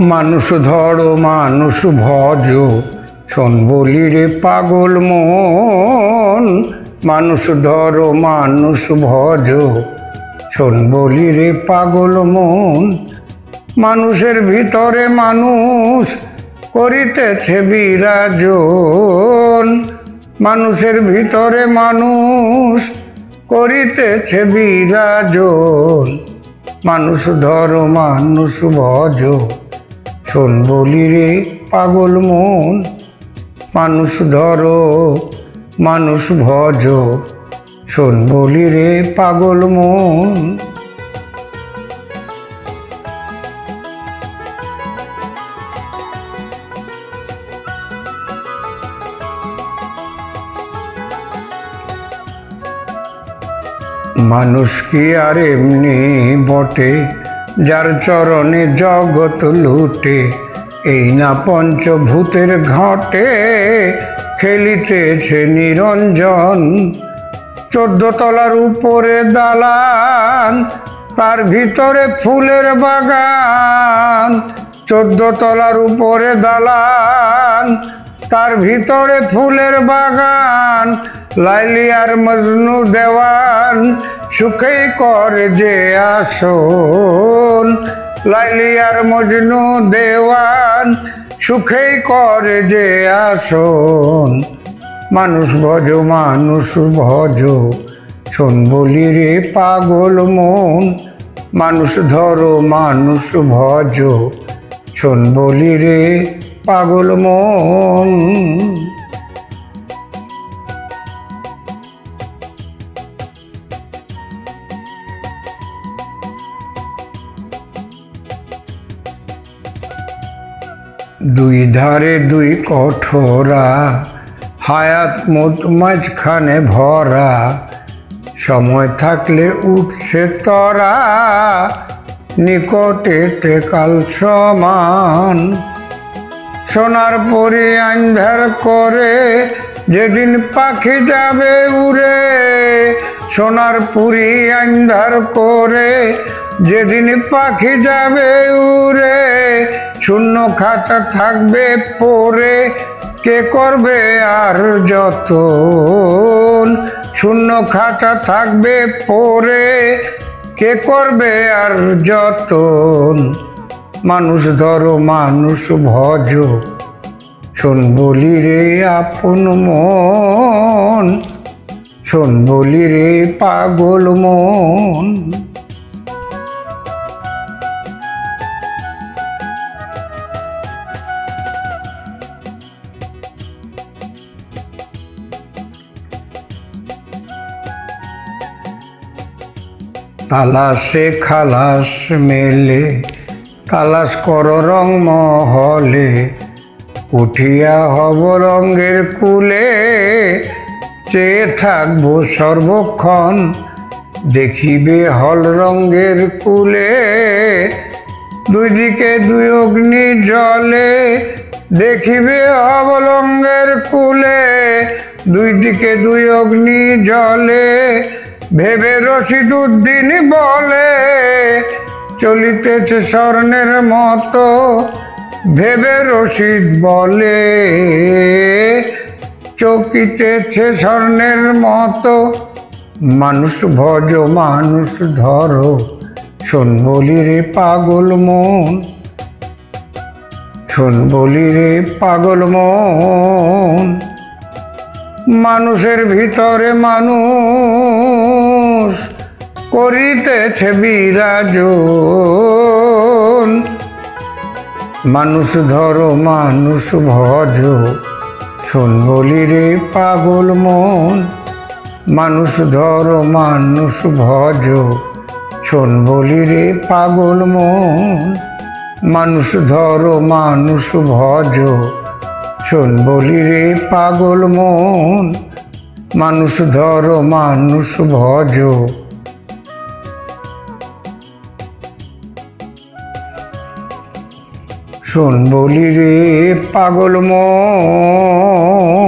মানুষ ধরো মানুষ ভজ, শোন বলি রে পাগল মন। মানুষ ধরো মানুষ ভজ, শোন বলি রে পাগল মন। মানুষের ভিতরে মানুষ করিতেছে বিরাজন। মানুষের ভিতরে মানুষ করিতেছে বিরাজন। মানুষ ধরো মানুষ ভজ, শোন বলি রে পাগল মন। মানুষ ধরো মানুষ ভজ, শোন বলি রে পাগল মন। মানুষ কি আর এমনি বটে, যার চরণে জগৎ লুটে। এই না পঞ্চভূতের ঘটে, খেলিতেছে নিরঞ্জন। 14 তলার উপরে দালান, তার ভিতরে ফুলের বাগান। 14 তলার উপরে দালান, তার ভিতরে ফুলের বাগান। লাইলি আর মজনু দেওয়ান, সুখেই করে যে আসন। লাইলি আর মজনু দেওয়ান, সুখেই করে যে আসন। মানুষ ভজ মানুষ ভজ, শোন বলি রে পাগল মন। মানুষ ধরো মানুষ ভজ, শোন বলি রে পাগল মন। দুই ধারে দুই কঠোরা, হায়াত মোট মাঝখানে ভরা। সময় থাকলে উঠছে তরা, নিকটেতে কাল সমান। সোনার পরি আন্ধার করে, যেদিন পাখি যাবে উড়ে। সোনার পুরি আন্ধার করে, যেদিন পাখি যাবে উড়ে। শূন্য খাতা থাকবে পড়ে, কে করবে আর যতন। শূন্য খাতা থাকবে পড়ে, কে করবে আর যতন। মানুষ ধরো মানুষ ভজ, শোন বলি রে আপন মন। শোন বলি রে পাগল মন। তালাশে খালাস মেলে, তালাশ কর রং মহলে। উঠিয়া হব রঙের কুলে, চেয়ে থাকবো সর্বক্ষণ। দেখিবে হল রঙের কুলে, দুই দিকে দুই অগ্নি জলে। দেখিবে হব রঙের কুলে, দুই দিকে দুই অগ্নি জলে। ভেবে রশিদ উদ্দিন বলে, চলিতেছে স্বর্ণের মতো। ভেবে রশিদ বলে, চকিতেছে স্বর্ণের মতো। মানুষ ভজ মানুষ ধরো, শোন বলি রে পাগল মন। শোন বলি রে পাগল মন। মানুষের ভিতরে মানুষ করিতেছে বিরাজন। মানুষ ধরো মানুষ ভজ, শোন বলি রে পাগল মন। মানুষ ধরো মানুষ ভজ, শোন বলি রে পাগল মন। মানুষ ধরো মানুষ ভজ, শোন বলি রে পাগল মন। মানুষ ধরো মানুষ ভজ, শোন বলি রে পাগল মন।